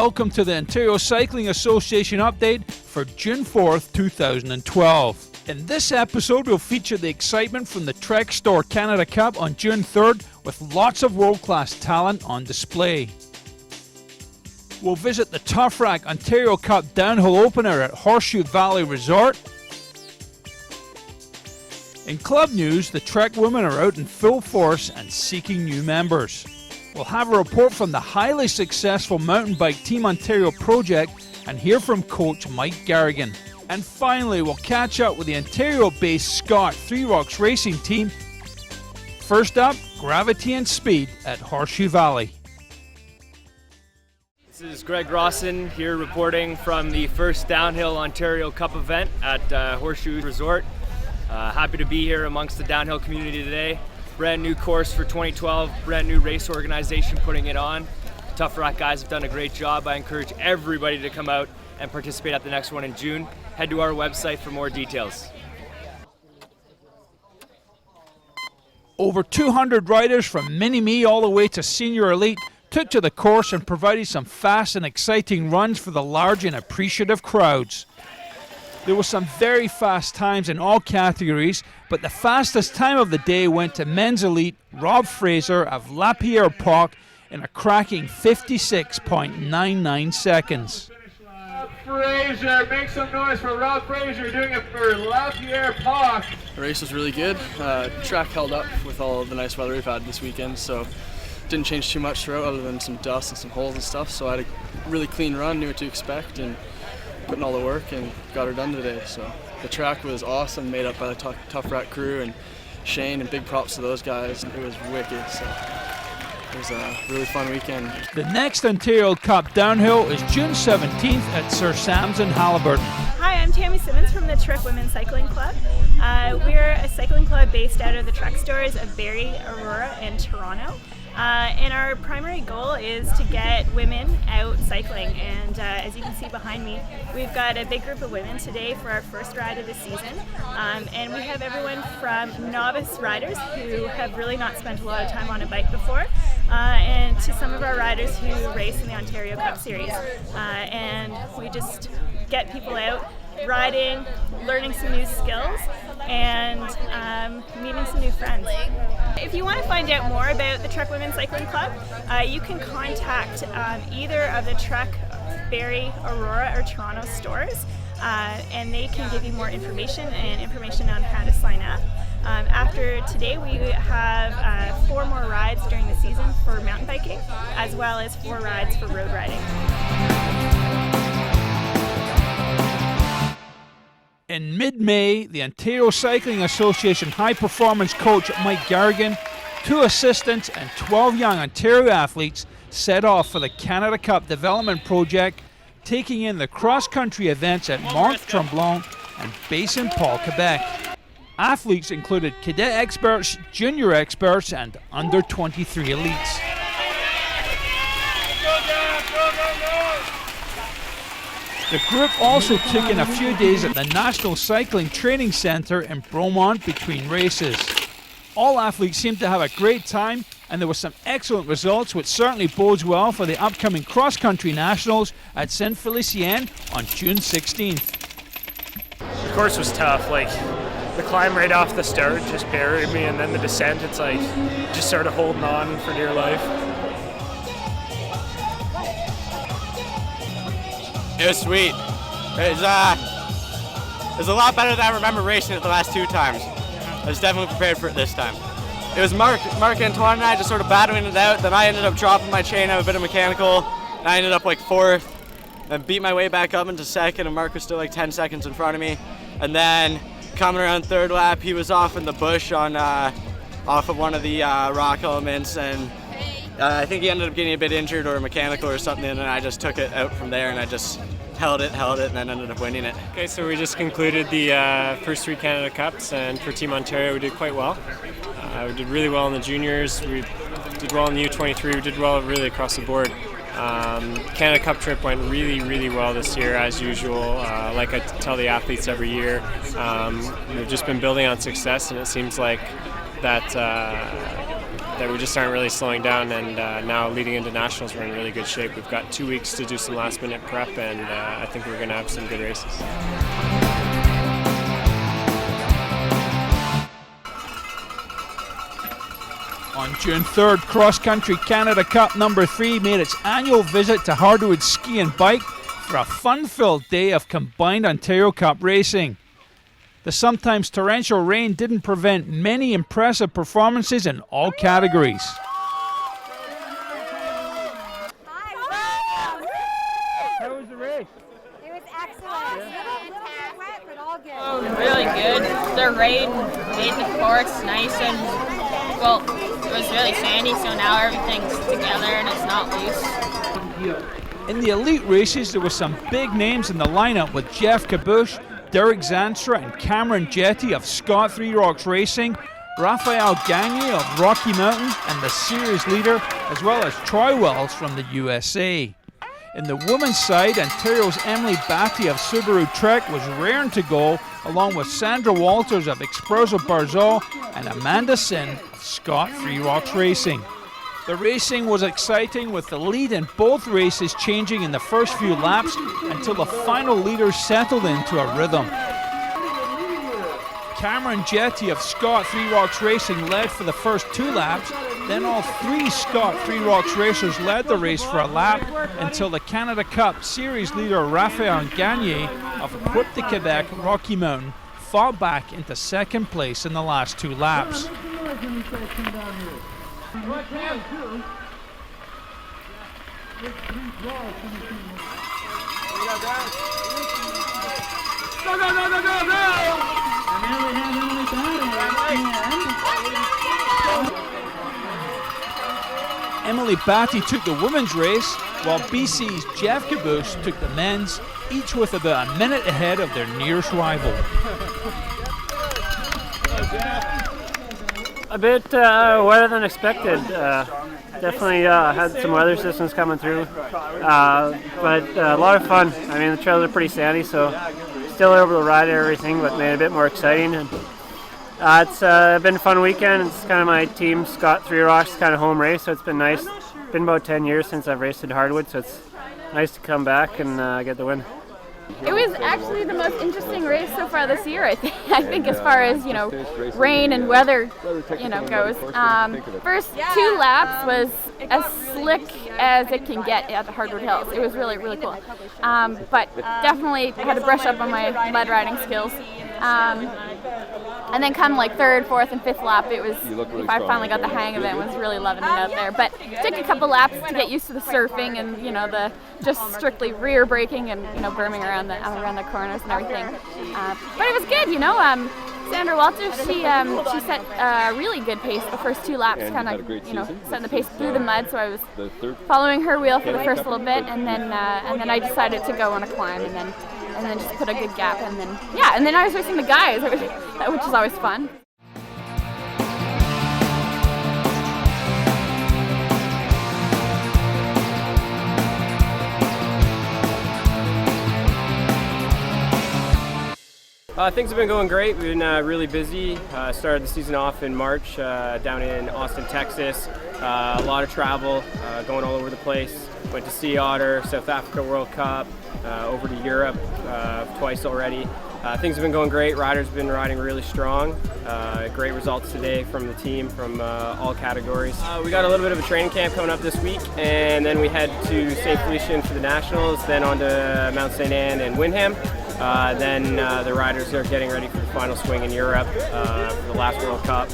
Welcome to the Ontario Cycling Association update for June 4th, 2012. In this episode, we'll feature the excitement from the Trek Store Canada Cup on June 3rd with lots of world-class talent on display. We'll visit the Tough Rack Ontario Cup Downhill Opener at Horseshoe Valley Resort. In club news, the Trek women are out in full force and seeking new members. We'll have a report from the highly successful mountain bike Team Ontario project and hear from coach Mike Garrigan. And finally, we'll catch up with the Ontario-based Scott Three Rocks Racing Team. First up, Gravity and Speed at Horseshoe Valley. This is Greg Rawson here reporting from the first Downhill Ontario Cup event at Horseshoe Resort. Happy to be here amongst the downhill community today. Brand new course for 2012, brand new race organization putting it on. Tough Rack guys have done a great job. I encourage everybody to come out and participate at the next one in June. Head to our website for more details. Over 200 riders from Mini-Me all the way to Senior Elite took to the course and provided some fast and exciting runs for the large and appreciative crowds. There were some very fast times in all categories, but the fastest time of the day went to men's elite Rob Fraser of Lapierre-Parc in a cracking 56.99 seconds. Fraser, make some noise for Rob Fraser doing it for Lapierre-Parc. The race was really good. Track held up with all of the nice weather we've had this weekend, so didn't change too much throughout other than some dust and some holes and stuff. So I had a really clean run, knew what to expect, and put in all the work and got her done today. So the track was awesome, made up by the Tough Rack crew and Shane, and big props to those guys. It was wicked. So it was a really fun weekend. The next Ontario Cup Downhill is June 17th at Sir Sam's in Haliburton. Hi, I'm Tammy Simmons from the Trek Women's Cycling Club. We're a cycling club based out of the Trek stores of Barrie, Aurora, and Toronto. And our primary goal is to get women out cycling, and as you can see behind me, we've got a big group of women today for our first ride of the season, and we have everyone from novice riders who have really not spent a lot of time on a bike before, and to some of our riders who race in the Ontario Cup Series, and we just get people out riding, learning some new skills, and meeting some new friends. If you want to find out more about the Trek Women's Cycling Club, you can contact either of the Trek Barrie, Aurora, or Toronto stores, and they can give you more information on how to sign up. After today, we have 4 more rides during the season for mountain biking, as well as 4 rides for road riding. In mid-May, the Ontario Cycling Association High Performance coach Mike Garrigan, 2 assistants and 12 young Ontario athletes set off for the Canada Cup Development Project, taking in the cross-country events at Mont-Tremblant and Baie-Saint-Paul, Quebec. Athletes included cadet experts, junior experts, and under-23 elites. The group also took in a few days at the National Cycling Training Centre in Bromont between races. All athletes seemed to have a great time, and there were some excellent results, which certainly bodes well for the upcoming cross-country nationals at Saint-Félicien on June 16th. The course was tough. The climb right off the start just buried me, and then the descent, it's just sort of holding on for dear life. It was sweet. It was a lot better than I remember racing it the last 2 times. I was definitely prepared for it this time. It was Mark Antoine and I just sort of battling it out. Then I ended up dropping my chain, I have a bit of mechanical, and I ended up 4th, and beat my way back up into 2nd, and Mark was still 10 seconds in front of me. And then coming around 3rd lap, he was off in the bush on off of one of the rock elements, and I think he ended up getting a bit injured or mechanical or something, and I just took it out from there, and I just held it, and then ended up winning it. Okay, so we just concluded the first 3 Canada Cups, and for Team Ontario we did quite well. We did really well in the juniors, we did well in the U23, we did well really across the board. Canada Cup trip went really, really well this year, as usual. Like I tell the athletes every year, we've just been building on success, and it seems like that that we just aren't really slowing down, and now leading into nationals we're in really good shape. We've got 2 weeks to do some last minute prep, and I think we're going to have some good races. On June 3rd, Cross Country Canada Cup number 3 made its annual visit to Hardwood Ski and Bike for a fun-filled day of combined Ontario Cup racing. The sometimes torrential rain didn't prevent many impressive performances in all categories. How was the race? It was excellent. Yeah. Wet, but all good. Oh, really good. The rain made the course nice and, well, it was really sandy, so now everything's together and it's not loose. In the elite races, there were some big names in the lineup with Jeff Kabush, Derek Zanstra and Cameron Jetty of Scott Three Rocks Racing, Raphael Gagne of Rocky Mountain and the series leader, as well as Troy Wells from the USA. In the women's side, Ontario's Emily Batty of Subaru Trek was raring to go, along with Sandra Walters of Expresso Barzal and Amanda Sin of Scott Three Rocks Racing. The racing was exciting, with the lead in both races changing in the first few laps until the final leaders settled into a rhythm. Cameron Jetty of Scott Three Rocks Racing led for the first 2 laps, then all 3 Scott Three Rocks racers led the race for a lap until the Canada Cup series leader Raphael Gagne of Equipe de Quebec Rocky Mountain fought back into second place in the last 2 laps. Emily Batty took the women's race, while BC's Jeff Kabush took the men's, each with about a minute ahead of their nearest rival. A bit wetter than expected. Definitely had some weather systems coming through, but a lot of fun. I mean, the trails are pretty sandy, so still able to ride everything, but made it a bit more exciting. And it's been a fun weekend. It's kind of my team, Scott Three Rocks, kind of home race, so it's been nice. It's been about 10 years since I've raced at Hardwood, so it's nice to come back and get the win. It was actually the most interesting race so far this year, I think as far as, rain and weather, goes. First 2 laps was as slick as it can get at the Hardwood Hills. It was really, really cool. But definitely had to brush up on my lead riding skills. And then come like 3rd, 4th, and 5th lap, it was, if I finally got the hang of it, was really loving it out there. But it took a couple laps to get used to the surfing and, the just strictly rear braking and, berming around the corners and everything. But it was good, Sandra Walters, she set a really good pace the first 2 laps, kind of, setting the pace through the mud. So I was following her wheel for the first little bit, and then I decided to go on a climb, and then just put a good gap, and then I was racing the guys, which is always fun. Things have been going great. We've been really busy. Started the season off in March down in Austin, Texas. A lot of travel, going all over the place. Went to Sea Otter, South Africa World Cup, over to Europe twice already. Things have been going great. Riders have been riding really strong. Great results today from the team from all categories. We got a little bit of a training camp coming up this week, and then we head to St. Felician for the Nationals, then on to Mount St. Anne and Windham. Then the riders are getting ready for the final swing in Europe, for the last World Cup,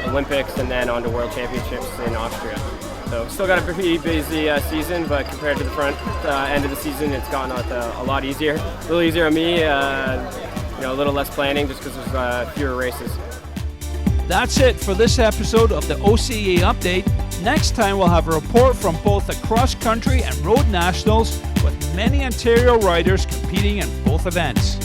Olympics, and then on to World Championships in Austria. So still got a pretty busy season, but compared to the front end of the season, it's gotten a lot easier. A little easier on me, a little less planning just because there's fewer races. That's it for this episode of the OCA Update. Next time we'll have a report from both the cross country and road nationals, with many Ontario riders competing in both events.